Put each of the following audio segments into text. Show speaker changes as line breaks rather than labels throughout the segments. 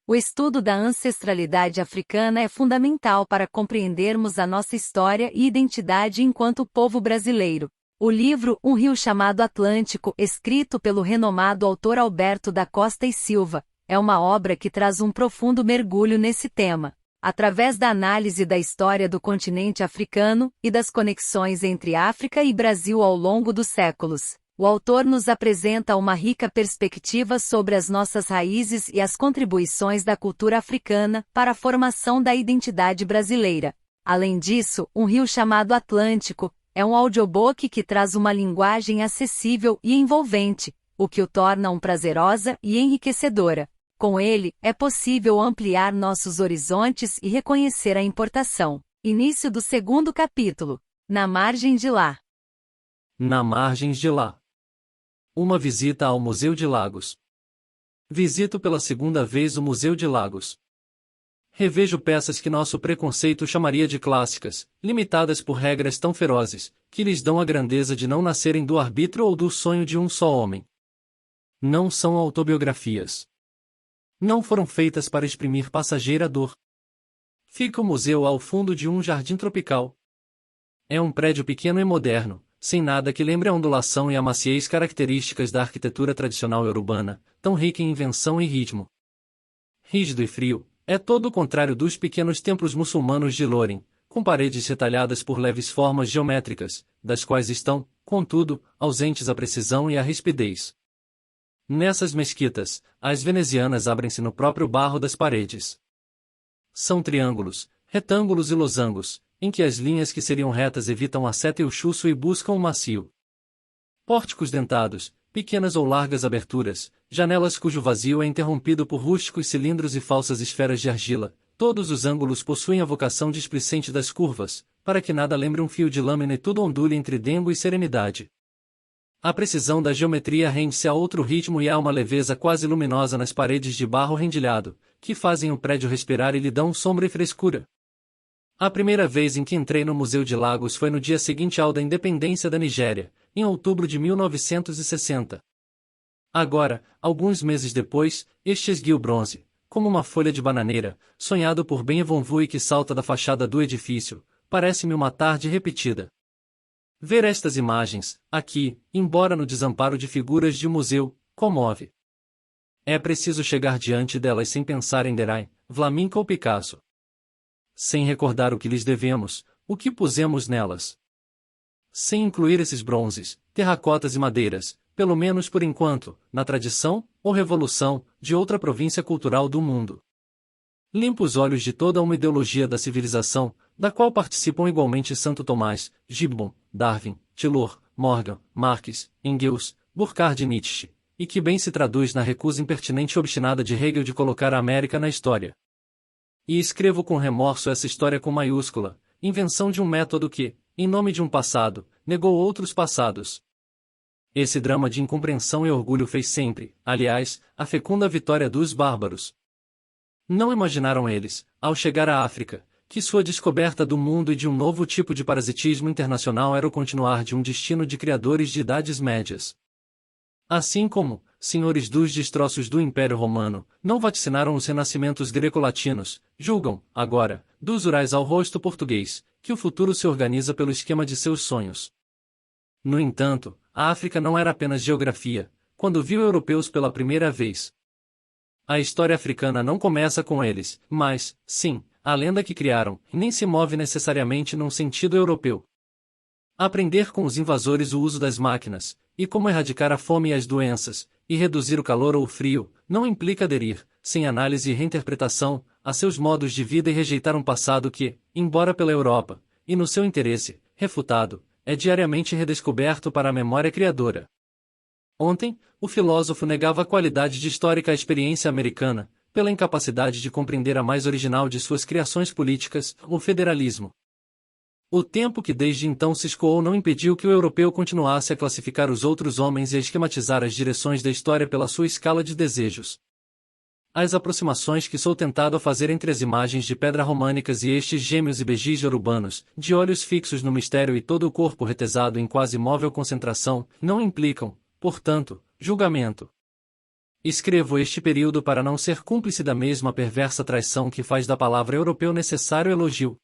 O estudo da ancestralidade africana é fundamental para compreendermos a nossa história e identidade enquanto povo brasileiro. O livro Um Rio Chamado Atlântico, escrito pelo renomado autor Alberto da Costa e Silva, é uma obra que traz um profundo mergulho nesse tema. Através da análise da história do continente africano e das conexões entre África e Brasil ao longo dos séculos, o autor nos apresenta uma rica perspectiva sobre as nossas raízes e as contribuições da cultura africana para a formação da identidade brasileira. Além disso, Um Rio Chamado Atlântico é um audiobook que traz uma linguagem acessível e envolvente, o que o torna prazerosa e enriquecedora. Com ele, é possível ampliar nossos horizontes e reconhecer a importação. Início do segundo capítulo. Na margem de lá.
Na margem de lá. Uma visita ao Museu de Lagos. Visito pela segunda vez o Museu de Lagos. Revejo peças que nosso preconceito chamaria de clássicas, limitadas por regras tão ferozes, que lhes dão a grandeza de não nascerem do arbítrio ou do sonho de um só homem. Não são autobiografias. Não foram feitas para exprimir passageira dor. Fica o museu ao fundo de um jardim tropical. É um prédio pequeno e moderno, sem nada que lembre a ondulação e a maciez características da arquitetura tradicional urbana, tão rica em invenção e ritmo. Rígido e frio, é todo o contrário dos pequenos templos muçulmanos de Loren, com paredes retalhadas por leves formas geométricas, das quais estão, contudo, ausentes a precisão e a rispidez. Nessas mesquitas, as venezianas abrem-se no próprio barro das paredes. São triângulos, retângulos e losangos, em que as linhas que seriam retas evitam a seta e o chuço e buscam o macio. Pórticos dentados, pequenas ou largas aberturas, janelas cujo vazio é interrompido por rústicos cilindros e falsas esferas de argila. Todos os ângulos possuem a vocação displicente das curvas, para que nada lembre um fio de lâmina e tudo ondule entre dengo e serenidade. A precisão da geometria rende-se a outro ritmo e há uma leveza quase luminosa nas paredes de barro rendilhado, que fazem o prédio respirar e lhe dão sombra e frescura. A primeira vez em que entrei no Museu de Lagos foi no dia seguinte ao da independência da Nigéria, em outubro de 1960. Agora, alguns meses depois, este esguio bronze, como uma folha de bananeira, sonhado por Benvenue que salta da fachada do edifício, parece-me uma tarde repetida. Ver estas imagens, aqui, embora no desamparo de figuras de museu, comove. É preciso chegar diante delas sem pensar em Derain, Vlaminck ou Picasso. Sem recordar o que lhes devemos, o que pusemos nelas. Sem incluir esses bronzes, terracotas e madeiras, pelo menos por enquanto, na tradição, ou revolução, de outra província cultural do mundo. Limpa os olhos de toda uma ideologia da civilização, da qual participam igualmente Santo Tomás, Gibbon, Darwin, Taylor, Morgan, Marx, Engels, Burckhardt e Nietzsche, e que bem se traduz na recusa impertinente e obstinada de Hegel de colocar a América na história. E escrevo com remorso essa história com maiúscula, invenção de um método que, em nome de um passado, negou outros passados. Esse drama de incompreensão e orgulho fez sempre, aliás, a fecunda vitória dos bárbaros. Não imaginaram eles, ao chegar à África, que sua descoberta do mundo e de um novo tipo de parasitismo internacional era o continuar de um destino de criadores de idades médias. Assim como, senhores dos destroços do Império Romano, não vaticinaram os renascimentos greco-latinos, julgam, agora, dos Urais ao rosto português, que o futuro se organiza pelo esquema de seus sonhos. No entanto, a África não era apenas geografia, quando viu europeus pela primeira vez. A história africana não começa com eles, mas, sim, a lenda que criaram, nem se move necessariamente num sentido europeu. Aprender com os invasores o uso das máquinas, e como erradicar a fome e as doenças, e reduzir o calor ou o frio, não implica aderir, sem análise e reinterpretação, a seus modos de vida e rejeitar um passado que, embora pela Europa, e no seu interesse, refutado, é diariamente redescoberto para a memória criadora. Ontem, o filósofo negava a qualidade de histórica à experiência americana, pela incapacidade de compreender a mais original de suas criações políticas, o federalismo. O tempo que desde então se escoou não impediu que o europeu continuasse a classificar os outros homens e a esquematizar as direções da história pela sua escala de desejos. As aproximações que sou tentado a fazer entre as imagens de pedra românicas e estes gêmeos e begis urbanos, de olhos fixos no mistério e todo o corpo retesado em quase móvel concentração, não implicam, portanto, julgamento. Escrevo este período para não ser cúmplice da mesma perversa traição que faz da palavra europeu necessário elogio.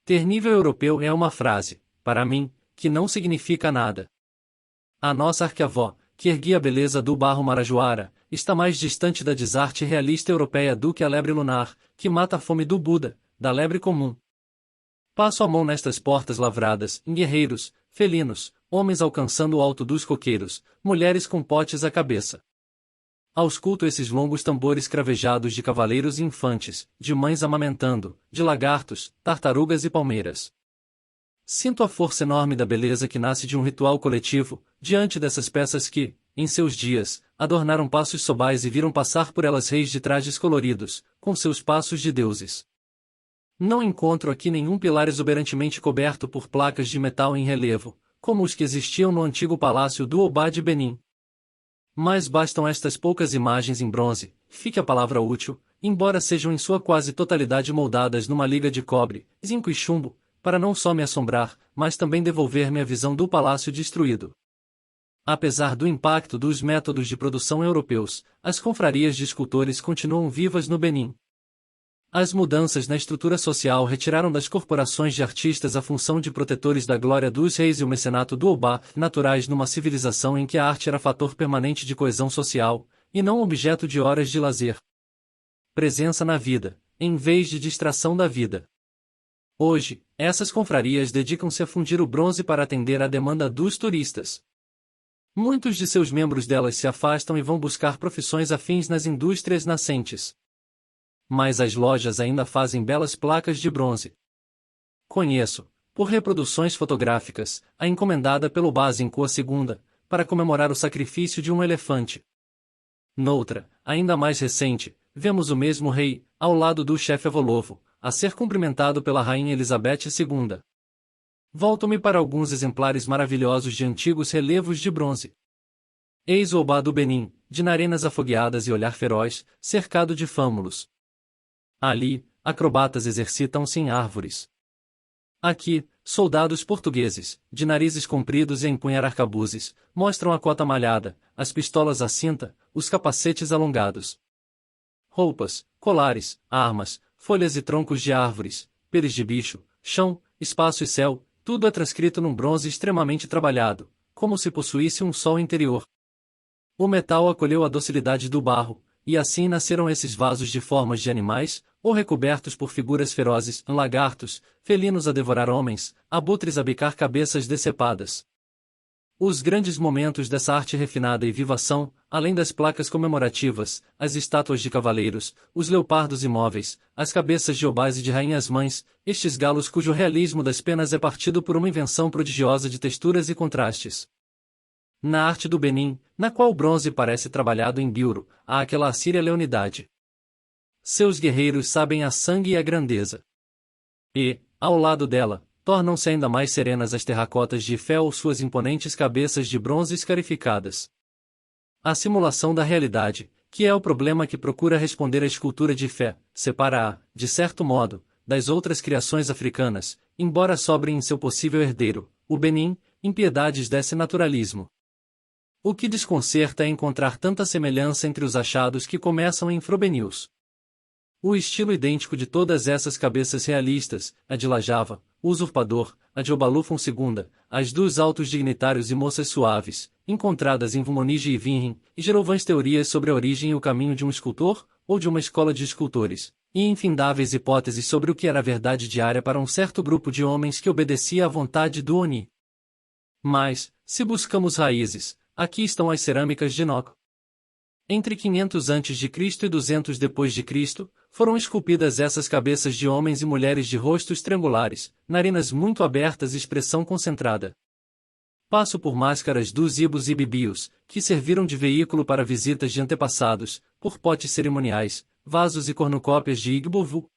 Ter nível europeu é uma frase, para mim, que não significa nada. A nossa arquiavó, que erguia a beleza do barro marajoara, está mais distante da desarte realista europeia do que a lebre lunar, que mata a fome do Buda, da lebre comum. Passo a mão nestas portas lavradas, em guerreiros, felinos, homens alcançando o alto dos coqueiros, mulheres com potes à cabeça. Ausculto esses longos tambores cravejados de cavaleiros e infantes, de mães amamentando, de lagartos, tartarugas e palmeiras. Sinto a força enorme da beleza que nasce de um ritual coletivo, diante dessas peças que, em seus dias, adornaram passos sobais e viram passar por elas reis de trajes coloridos, com seus passos de deuses. Não encontro aqui nenhum pilar exuberantemente coberto por placas de metal em relevo, como os que existiam no antigo palácio do Obá de Benim. Mas bastam estas poucas imagens em bronze, fique a palavra útil, embora sejam em sua quase totalidade moldadas numa liga de cobre, zinco e chumbo, para não só me assombrar, mas também devolver-me a visão do palácio destruído. Apesar do impacto dos métodos de produção europeus, as confrarias de escultores continuam vivas no Benim. As mudanças na estrutura social retiraram das corporações de artistas a função de protetores da glória dos reis e o mecenato do Obá, naturais numa civilização em que a arte era fator permanente de coesão social, e não objeto de horas de lazer. Presença na vida, em vez de distração da vida. Hoje, essas confrarias dedicam-se a fundir o bronze para atender à demanda dos turistas. Muitos de seus membros delas se afastam e vão buscar profissões afins nas indústrias nascentes. Mas as lojas ainda fazem belas placas de bronze. Conheço, por reproduções fotográficas, a encomendada pelo Bazinco II, para comemorar o sacrifício de um elefante. Noutra, ainda mais recente, vemos o mesmo rei, ao lado do chefe Avolovo, a ser cumprimentado pela rainha Elizabeth II. Volto-me para alguns exemplares maravilhosos de antigos relevos de bronze. Eis o Obá do Benim, de narinas afogueadas e olhar feroz, cercado de fâmulos. Ali, acrobatas exercitam-se em árvores. Aqui, soldados portugueses, de narizes compridos e a empunhar arcabuzes, mostram a cota malhada, as pistolas à cinta, os capacetes alongados. Roupas, colares, armas, folhas e troncos de árvores, peles de bicho, chão, espaço e céu, tudo é transcrito num bronze extremamente trabalhado, como se possuísse um sol interior. O metal acolheu a docilidade do barro, e assim nasceram esses vasos de formas de animais, ou recobertos por figuras ferozes, lagartos, felinos a devorar homens, abutres a bicar cabeças decepadas. Os grandes momentos dessa arte refinada e viva são, além das placas comemorativas, as estátuas de cavaleiros, os leopardos imóveis, as cabeças de obás e de rainhas-mães, estes galos cujo realismo das penas é partido por uma invenção prodigiosa de texturas e contrastes. Na arte do Benim, na qual o bronze parece trabalhado em biuro, há aquela assíria leonidade. Seus guerreiros sabem a sangue e a grandeza. E, ao lado dela, tornam-se ainda mais serenas as terracotas de fé ou suas imponentes cabeças de bronze escarificadas. A simulação da realidade, que é o problema que procura responder a escultura de fé, separa-a, de certo modo, das outras criações africanas, embora sobrem em seu possível herdeiro, o Benim, impiedades desse naturalismo. O que desconcerta é encontrar tanta semelhança entre os achados que começam em Frobenius. O estilo idêntico de todas essas cabeças realistas, a de Lajava, o usurpador, a de Obalufon II, as dos altos dignitários e moças suaves, encontradas em Vumonige e Vinrim, e gerou vãs teorias sobre a origem e o caminho de um escultor, ou de uma escola de escultores, e infindáveis hipóteses sobre o que era a verdade diária para um certo grupo de homens que obedecia à vontade do Oni. Mas, se buscamos raízes, aqui estão as cerâmicas de Noco. Entre 500 a.C. e 200 depois de Cristo, foram esculpidas essas cabeças de homens e mulheres de rostos triangulares, narinas muito abertas e expressão concentrada. Passo por máscaras dos ibos e bibios, que serviram de veículo para visitas de antepassados, por potes cerimoniais, vasos e cornucópias de Igbovu.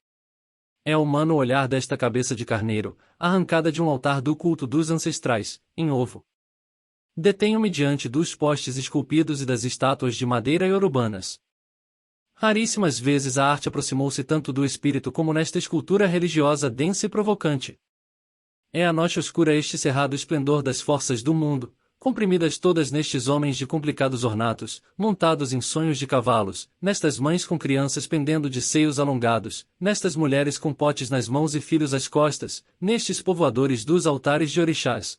É humano o olhar desta cabeça de carneiro, arrancada de um altar do culto dos ancestrais, em ovo. Detenho-me diante dos postes esculpidos e das estátuas de madeira iorubanas. Raríssimas vezes a arte aproximou-se tanto do espírito como nesta escultura religiosa densa e provocante. É a noite oscura este cerrado esplendor das forças do mundo, comprimidas todas nestes homens de complicados ornatos, montados em sonhos de cavalos, nestas mães com crianças pendendo de seios alongados, nestas mulheres com potes nas mãos e filhos às costas, nestes povoadores dos altares de orixás.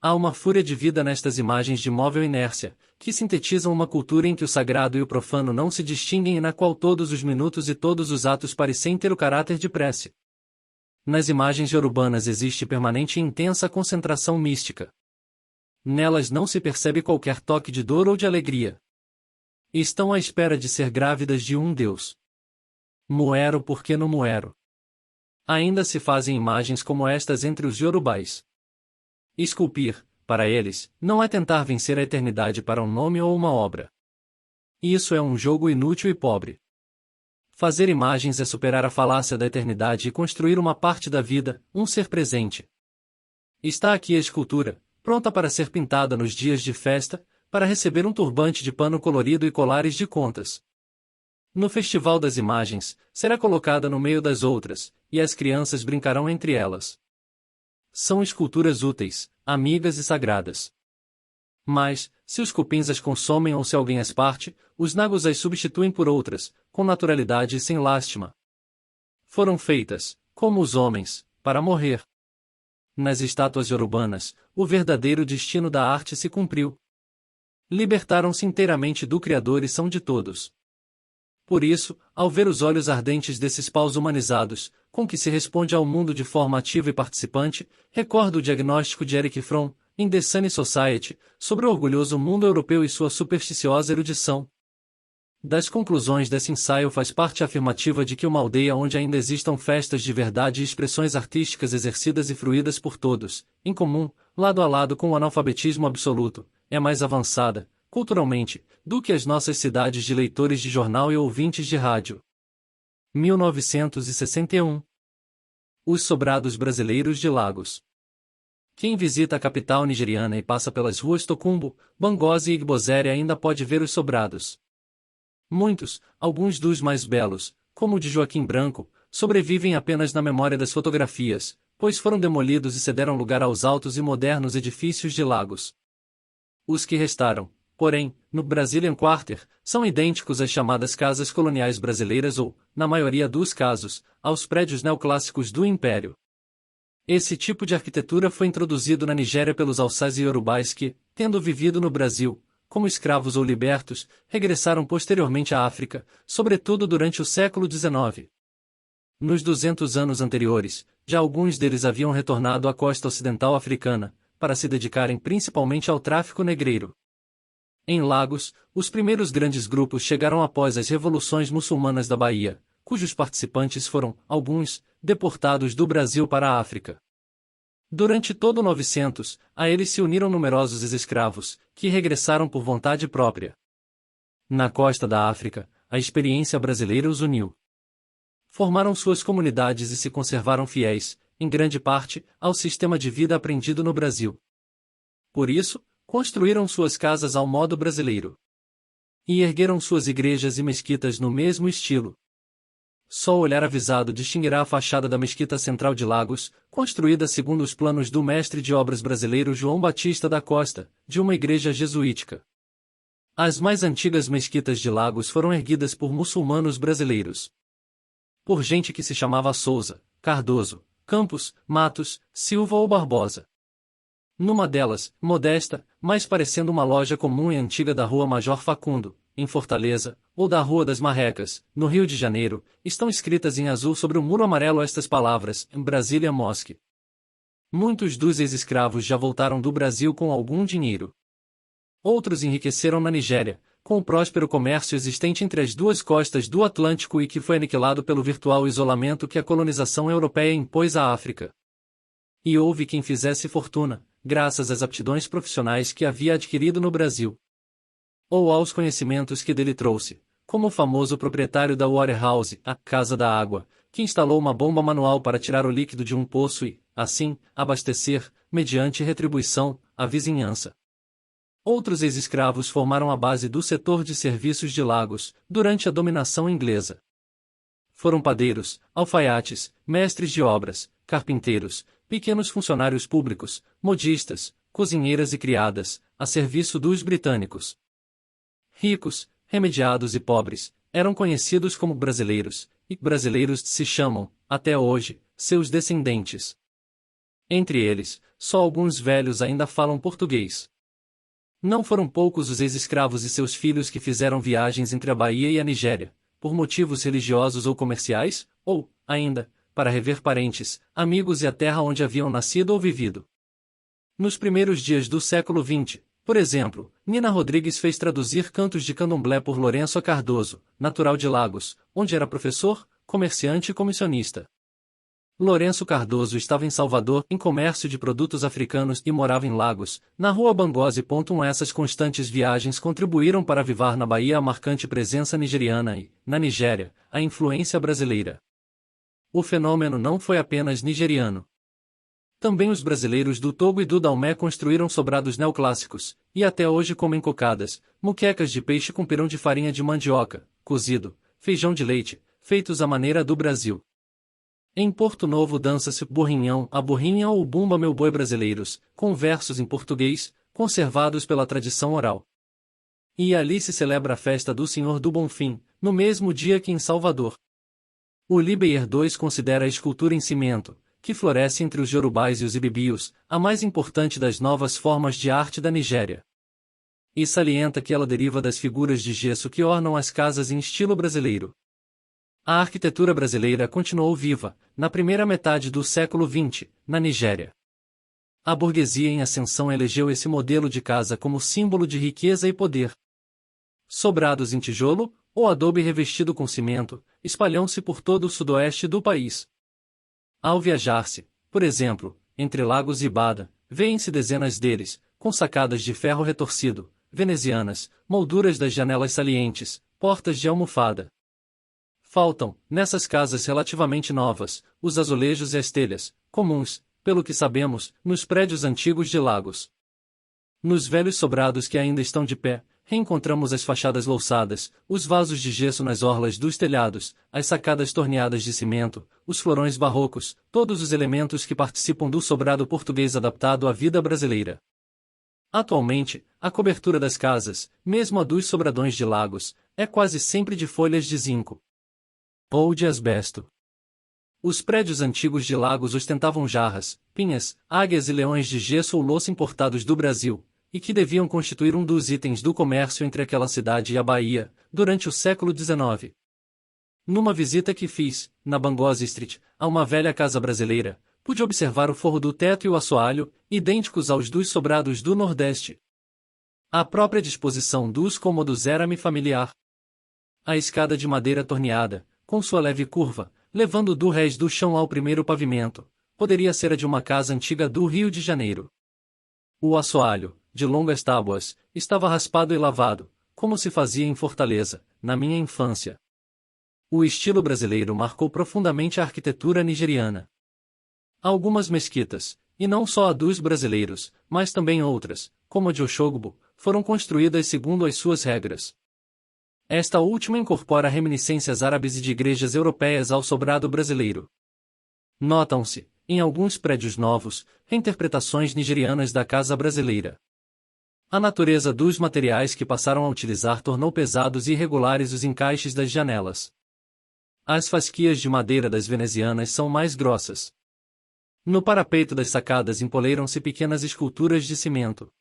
Há uma fúria de vida nestas imagens de móvel inércia, que sintetizam uma cultura em que o sagrado e o profano não se distinguem e na qual todos os minutos e todos os atos parecem ter o caráter de prece. Nas imagens iorubanas existe permanente e intensa concentração mística. Nelas não se percebe qualquer toque de dor ou de alegria. Estão à espera de ser grávidas de um Deus. Muero porque não muero. Ainda se fazem imagens como estas entre os iorubais. Esculpir, para eles, não é tentar vencer a eternidade para um nome ou uma obra. Isso é um jogo inútil e pobre. Fazer imagens é superar a falácia da eternidade e construir uma parte da vida, um ser presente. Está aqui a escultura, pronta para ser pintada nos dias de festa, para receber um turbante de pano colorido e colares de contas. No Festival das Imagens, será colocada no meio das outras, e as crianças brincarão entre elas. São esculturas úteis, amigas e sagradas. Mas, se os cupins as consomem ou se alguém as parte, os nagos as substituem por outras, com naturalidade e sem lástima. Foram feitas, como os homens, para morrer. Nas estátuas iorubanas, o verdadeiro destino da arte se cumpriu. Libertaram-se inteiramente do Criador e são de todos. Por isso, ao ver os olhos ardentes desses paus humanizados, com que se responde ao mundo de forma ativa e participante, recordo o diagnóstico de Erich Fromm, em The Sunny Society, sobre o orgulhoso mundo europeu e sua supersticiosa erudição. Das conclusões desse ensaio faz parte a afirmativa de que uma aldeia onde ainda existam festas de verdade e expressões artísticas exercidas e fruídas por todos, em comum, lado a lado com o analfabetismo absoluto, é mais avançada, culturalmente, do que as nossas cidades de leitores de jornal e ouvintes de rádio. 1961. Os sobrados brasileiros de Lagos. Quem visita a capital nigeriana e passa pelas ruas Tokumbo, Bangozi e Igbozere ainda pode ver os sobrados. Muitos, alguns dos mais belos, como o de Joaquim Branco, sobrevivem apenas na memória das fotografias, pois foram demolidos e cederam lugar aos altos e modernos edifícios de Lagos. Os que restaram, porém, no Brazilian Quarter, são idênticos às chamadas casas coloniais brasileiras ou, na maioria dos casos, aos prédios neoclássicos do Império. Esse tipo de arquitetura foi introduzido na Nigéria pelos Hausás e Yorubais que, tendo vivido no Brasil, como escravos ou libertos, regressaram posteriormente à África, sobretudo durante o século XIX. Nos 200 anos anteriores, já alguns deles haviam retornado à costa ocidental africana, para se dedicarem principalmente ao tráfico negreiro. Em Lagos, os primeiros grandes grupos chegaram após as revoluções muçulmanas da Bahia, cujos participantes foram, alguns, deportados do Brasil para a África. Durante todo o 900, a eles se uniram numerosos ex-escravos, que regressaram por vontade própria. Na costa da África, a experiência brasileira os uniu. Formaram suas comunidades e se conservaram fiéis, em grande parte, ao sistema de vida aprendido no Brasil. Por isso, construíram suas casas ao modo brasileiro. E ergueram suas igrejas e mesquitas no mesmo estilo. Só o olhar avisado distinguirá a fachada da Mesquita Central de Lagos, construída segundo os planos do mestre de obras brasileiro João Batista da Costa, de uma igreja jesuítica. As mais antigas mesquitas de Lagos foram erguidas por muçulmanos brasileiros. Por gente que se chamava Souza, Cardoso, Campos, Matos, Silva ou Barbosa. Numa delas, modesta, mais parecendo uma loja comum e antiga da Rua Major Facundo, em Fortaleza, ou da Rua das Marrecas, no Rio de Janeiro, estão escritas em azul sobre o muro amarelo estas palavras, em Brasília Mosque. Muitos dos ex-escravos já voltaram do Brasil com algum dinheiro. Outros enriqueceram na Nigéria, com o próspero comércio existente entre as duas costas do Atlântico e que foi aniquilado pelo virtual isolamento que a colonização europeia impôs à África. E houve quem fizesse fortuna, graças às aptidões profissionais que havia adquirido no Brasil. Ou aos conhecimentos que dele trouxe, como o famoso proprietário da Waterhouse, a Casa da Água, que instalou uma bomba manual para tirar o líquido de um poço e, assim, abastecer, mediante retribuição, a vizinhança. Outros ex-escravos formaram a base do setor de serviços de Lagos, durante a dominação inglesa. Foram padeiros, alfaiates, mestres de obras, carpinteiros, pequenos funcionários públicos, modistas, cozinheiras e criadas, a serviço dos britânicos. Ricos, remediados e pobres, eram conhecidos como brasileiros, e brasileiros se chamam, até hoje, seus descendentes. Entre eles, só alguns velhos ainda falam português. Não foram poucos os ex-escravos e seus filhos que fizeram viagens entre a Bahia e a Nigéria, por motivos religiosos ou comerciais, ou, ainda, para rever parentes, amigos e a terra onde haviam nascido ou vivido. Nos primeiros dias do século XX, por exemplo, Nina Rodrigues fez traduzir cantos de candomblé por Lourenço Cardoso, natural de Lagos, onde era professor, comerciante e comissionista. Lourenço Cardoso estava em Salvador, em comércio de produtos africanos e morava em Lagos, na rua Bangose. Essas constantes viagens contribuíram para avivar na Bahia a marcante presença nigeriana e, na Nigéria, a influência brasileira. O fenômeno não foi apenas nigeriano. Também os brasileiros do Togo e do Daomé construíram sobrados neoclássicos, e até hoje comem cocadas, muquecas de peixe com pirão de farinha de mandioca, cozido, feijão de leite, feitos à maneira do Brasil. Em Porto Novo dança-se burrinhão, a burrinha ou bumba meu boi brasileiros, com versos em português, conservados pela tradição oral. E ali se celebra a festa do Senhor do Bonfim, no mesmo dia que em Salvador. O Libeyer II considera a escultura em cimento, que floresce entre os Yorubais e os Ibibios, a mais importante das novas formas de arte da Nigéria. E salienta que ela deriva das figuras de gesso que ornam as casas em estilo brasileiro. A arquitetura brasileira continuou viva, na primeira metade do século XX, na Nigéria. A burguesia em ascensão elegeu esse modelo de casa como símbolo de riqueza e poder. Sobrados em tijolo, ou adobe revestido com cimento, espalham-se por todo o sudoeste do país. Ao viajar-se, por exemplo, entre Lagos e Bada, vêem-se dezenas deles, com sacadas de ferro retorcido, venezianas, molduras das janelas salientes, portas de almofada. Faltam, nessas casas relativamente novas, os azulejos e as telhas, comuns, pelo que sabemos, nos prédios antigos de Lagos. Nos velhos sobrados que ainda estão de pé, reencontramos as fachadas louçadas, os vasos de gesso nas orlas dos telhados, as sacadas torneadas de cimento, os florões barrocos, todos os elementos que participam do sobrado português adaptado à vida brasileira. Atualmente, a cobertura das casas, mesmo a dos sobradões de Lagos, é quase sempre de folhas de zinco ou de asbesto. Os prédios antigos de Lagos ostentavam jarras, pinhas, águias e leões de gesso ou louça importados do Brasil, e que deviam constituir um dos itens do comércio entre aquela cidade e a Bahia, durante o século XIX. Numa visita que fiz, na Bangose Street, a uma velha casa brasileira, pude observar o forro do teto e o assoalho, idênticos aos dos sobrados do Nordeste. A própria disposição dos cômodos era-me familiar. A escada de madeira torneada, com sua leve curva, levando do rés do chão ao primeiro pavimento, poderia ser a de uma casa antiga do Rio de Janeiro. O assoalho, de longas tábuas, estava raspado e lavado, como se fazia em Fortaleza, na minha infância. O estilo brasileiro marcou profundamente a arquitetura nigeriana. Algumas mesquitas, e não só a dos brasileiros, mas também outras, como a de Oxogbo, foram construídas segundo as suas regras. Esta última incorpora reminiscências árabes e de igrejas europeias ao sobrado brasileiro. Notam-se, em alguns prédios novos, reinterpretações nigerianas da casa brasileira. A natureza dos materiais que passaram a utilizar tornou pesados e irregulares os encaixes das janelas. As fasquias de madeira das venezianas são mais grossas. No parapeito das sacadas empoleiram-se pequenas esculturas de cimento.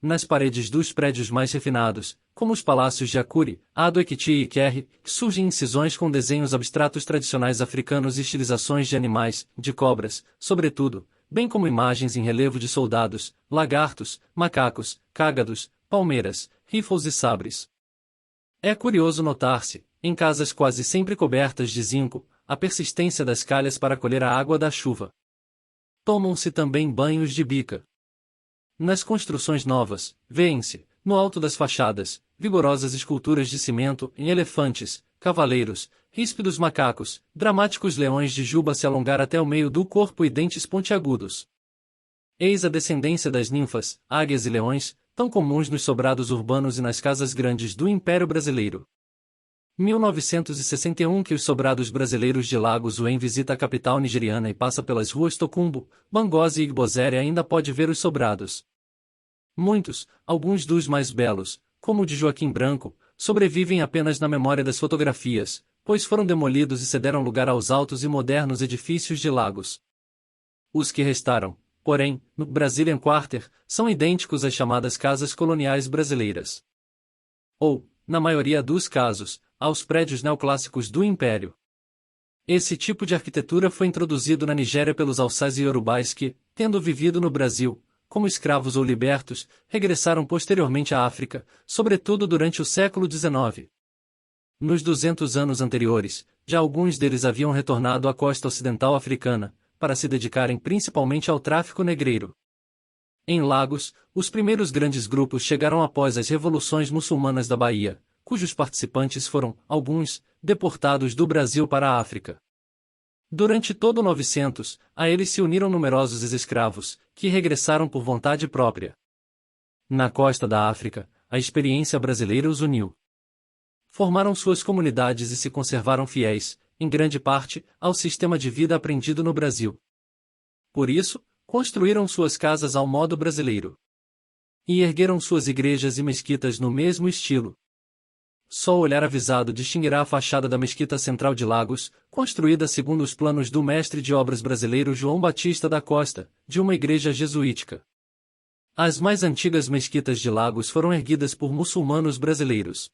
Nas paredes dos prédios mais refinados, como os palácios de Akure, Ado Ekiti e Kerry, surgem incisões com desenhos abstratos tradicionais africanos e estilizações de animais, de cobras, sobretudo, bem como imagens em relevo de soldados, lagartos, macacos, cágados, palmeiras, rifles e sabres. É curioso notar-se, em casas quase sempre cobertas de zinco, a persistência das calhas para colher a água da chuva. Tomam-se também banhos de bica. Nas construções novas, vêem-se, no alto das fachadas, vigorosas esculturas de cimento em elefantes, cavaleiros, ríspidos macacos, dramáticos leões de juba se alongar até o meio do corpo e dentes pontiagudos. Eis a descendência das ninfas, águias e leões, tão comuns nos sobrados urbanos e nas casas grandes do Império Brasileiro. 1961 que os sobrados brasileiros de Lagos Uem visita a capital nigeriana e passa pelas ruas Tokumbo, Bangozi e Igbozere ainda pode ver os sobrados. Muitos, alguns dos mais belos, como o de Joaquim Branco, sobrevivem apenas na memória das fotografias, pois foram demolidos e cederam lugar aos altos e modernos edifícios de Lagos. Os que restaram, porém, no Brazilian Quarter, são idênticos às chamadas casas coloniais brasileiras. Ou, na maioria dos casos, aos prédios neoclássicos do Império. Esse tipo de arquitetura foi introduzido na Nigéria pelos Hausás e Yorubás que, tendo vivido no Brasil, como escravos ou libertos, regressaram posteriormente à África, sobretudo durante o século XIX. Nos 200 anos anteriores, já alguns deles haviam retornado à costa ocidental africana, para se dedicarem principalmente ao tráfico negreiro. Em Lagos, os primeiros grandes grupos chegaram após as revoluções muçulmanas da Bahia, cujos participantes foram, alguns, deportados do Brasil para a África. Durante todo o 900, a eles se uniram numerosos ex-escravos, que regressaram por vontade própria. Na costa da África, a experiência brasileira os uniu. Formaram suas comunidades e se conservaram fiéis, em grande parte, ao sistema de vida aprendido no Brasil. Por isso, construíram suas casas ao modo brasileiro. E ergueram suas igrejas e mesquitas no mesmo estilo. Só o olhar avisado distinguirá a fachada da Mesquita Central de Lagos, construída segundo os planos do mestre de obras brasileiro João Batista da Costa, de uma igreja jesuítica. As mais antigas mesquitas de Lagos foram erguidas por muçulmanos brasileiros.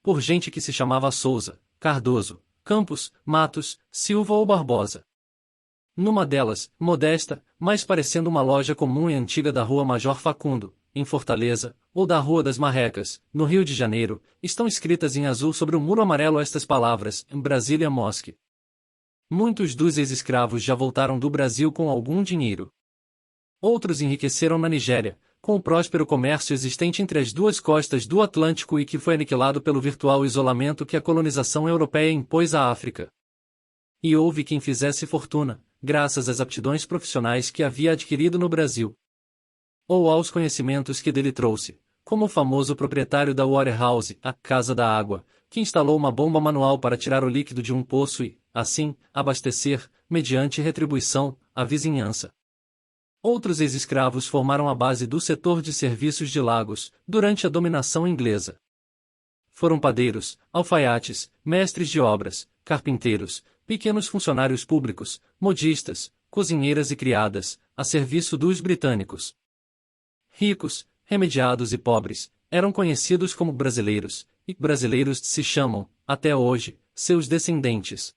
Por gente que se chamava Souza, Cardoso, Campos, Matos, Silva ou Barbosa. Numa delas, modesta, mas parecendo uma loja comum e antiga da Rua Major Facundo, em Fortaleza, ou da Rua das Marrecas, no Rio de Janeiro, estão escritas em azul sobre o muro amarelo estas palavras, em Brasília Mosque. Muitos dos ex-escravos já voltaram do Brasil com algum dinheiro. Outros enriqueceram na Nigéria, com o próspero comércio existente entre as duas costas do Atlântico e que foi aniquilado pelo virtual isolamento que a colonização europeia impôs à África. E houve quem fizesse fortuna, graças às aptidões profissionais que havia adquirido no Brasil. Ou aos conhecimentos que dele trouxe, como o famoso proprietário da Waterhouse, a Casa da Água, que instalou uma bomba manual para tirar o líquido de um poço e, assim, abastecer, mediante retribuição, a vizinhança. Outros ex-escravos formaram a base do setor de serviços de Lagos, durante a dominação inglesa. Foram padeiros, alfaiates, mestres de obras, carpinteiros, pequenos funcionários públicos, modistas, cozinheiras e criadas, a serviço dos britânicos. Ricos, remediados e pobres, eram conhecidos como brasileiros, e brasileiros se chamam, até hoje, seus descendentes.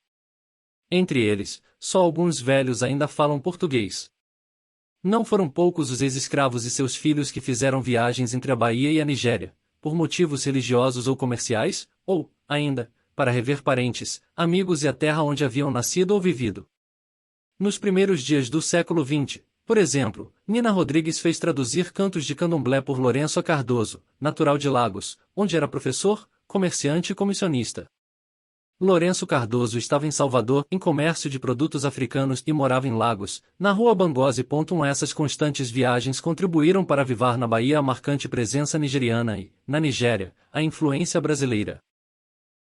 Entre eles, só alguns velhos ainda falam português. Não foram poucos os ex-escravos e seus filhos que fizeram viagens entre a Bahia e a Nigéria, por motivos religiosos ou comerciais, ou, ainda, para rever parentes, amigos e a terra onde haviam nascido ou vivido. Nos primeiros dias do século XX, por exemplo, Nina Rodrigues fez traduzir cantos de candomblé por Lourenço Cardoso, natural de Lagos, onde era professor, comerciante e comissionista. Lourenço Cardoso estava em Salvador, em comércio de produtos africanos e morava em Lagos, na rua Bangozi. Essas constantes viagens contribuíram para avivar na Bahia a marcante presença nigeriana e, na Nigéria, a influência brasileira.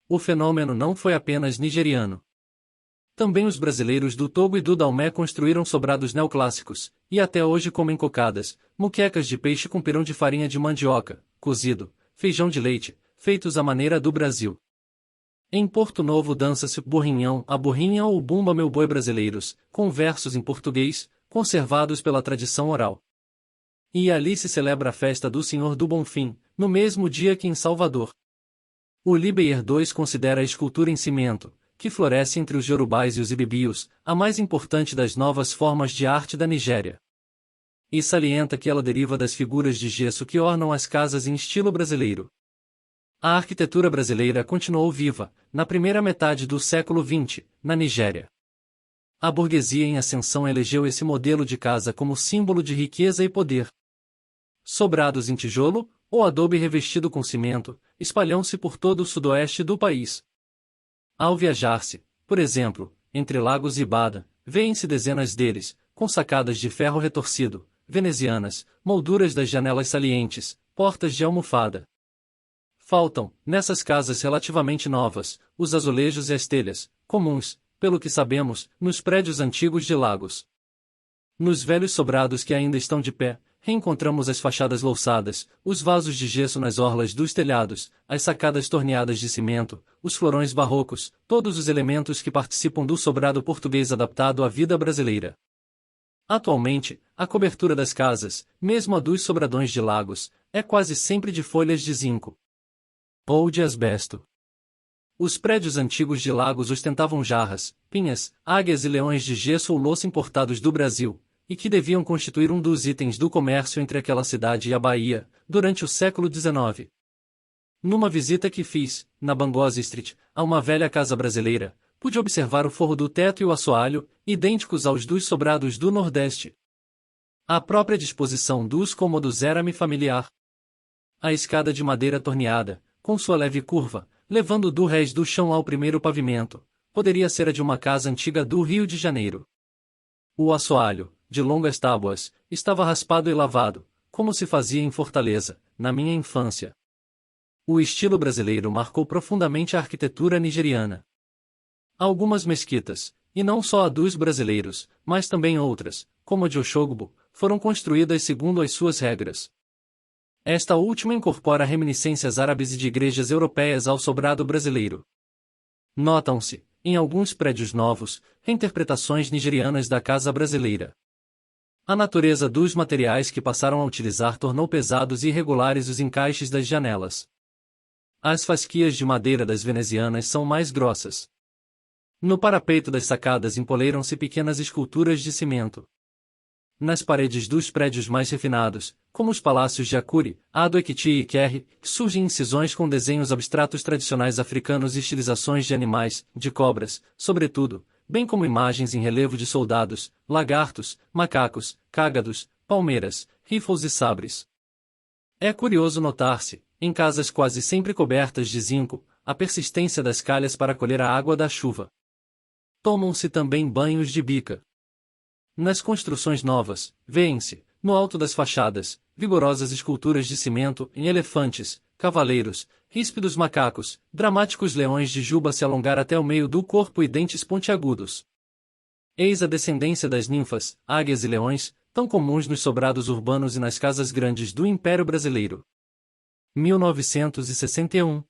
O fenômeno não foi apenas nigeriano. Também os brasileiros do Togo e do Daomé construíram sobrados neoclássicos, e até hoje comem cocadas, muquecas de peixe com pirão de farinha de mandioca, cozido, feijão de leite, feitos à maneira do Brasil. Em Porto Novo dança-se o borrinhão, a borrinha ou o bumba meu boi brasileiros, com versos em português, conservados pela tradição oral. E ali se celebra a festa do Senhor do Bonfim, no mesmo dia que em Salvador. O Libeyer II considera a escultura em cimento, que floresce entre os Yorubás e os Ibibios, a mais importante das novas formas de arte da Nigéria. E salienta que ela deriva das figuras de gesso que ornam as casas em estilo brasileiro. A arquitetura brasileira continuou viva, na primeira metade do século XX, na Nigéria. A burguesia em ascensão elegeu esse modelo de casa como símbolo de riqueza e poder. Sobrados em tijolo, ou adobe revestido com cimento, espalham-se por todo o sudoeste do país. Ao viajar-se, por exemplo, entre Lagos e Bada, vêem-se dezenas deles, com sacadas de ferro retorcido, venezianas, molduras das janelas salientes, portas de almofada. Faltam, nessas casas relativamente novas, os azulejos e as telhas, comuns, pelo que sabemos, nos prédios antigos de Lagos. Nos velhos sobrados que ainda estão de pé, reencontramos as fachadas louçadas, os vasos de gesso nas orlas dos telhados, as sacadas torneadas de cimento, os florões barrocos, todos os elementos que participam do sobrado português adaptado à vida brasileira. Atualmente, a cobertura das casas, mesmo a dos sobradões de Lagos, é quase sempre de folhas de zinco ou de asbesto. Os prédios antigos de Lagos ostentavam jarras, pinhas, águias e leões de gesso ou louça importados do Brasil, e que deviam constituir um dos itens do comércio entre aquela cidade e a Bahia, durante o século XIX. Numa visita que fiz, na Bangos Street, a uma velha casa brasileira, pude observar o forro do teto e o assoalho, idênticos aos dos sobrados do Nordeste. A própria disposição dos cômodos era-me familiar. A escada de madeira torneada, com sua leve curva, levando do rés do chão ao primeiro pavimento, poderia ser a de uma casa antiga do Rio de Janeiro. O assoalho, de longas tábuas, estava raspado e lavado, como se fazia em Fortaleza, na minha infância. O estilo brasileiro marcou profundamente a arquitetura nigeriana. Algumas mesquitas, e não só a dos brasileiros, mas também outras, como a de Oxogbo, foram construídas segundo as suas regras. Esta última incorpora reminiscências árabes e de igrejas europeias ao sobrado brasileiro. Notam-se, em alguns prédios novos, reinterpretações nigerianas da casa brasileira. A natureza dos materiais que passaram a utilizar tornou pesados e irregulares os encaixes das janelas. As fasquias de madeira das venezianas são mais grossas. No parapeito das sacadas empoleiram-se pequenas esculturas de cimento. Nas paredes dos prédios mais refinados, como os palácios de Akure, Ado Ekiti e Kerry, surgem incisões com desenhos abstratos tradicionais africanos e estilizações de animais, de cobras, sobretudo, bem como imagens em relevo de soldados, lagartos, macacos, cágados, palmeiras, rifles e sabres. É curioso notar-se, em casas quase sempre cobertas de zinco, a persistência das calhas para colher a água da chuva. Tomam-se também banhos de bica. Nas construções novas, vêem-se, no alto das fachadas, vigorosas esculturas de cimento em elefantes, cavaleiros, ríspidos macacos, dramáticos leões de juba se alongar até o meio do corpo e dentes pontiagudos. Eis a descendência das ninfas, águias e leões, tão comuns nos sobrados urbanos e nas casas grandes do Império Brasileiro. 1961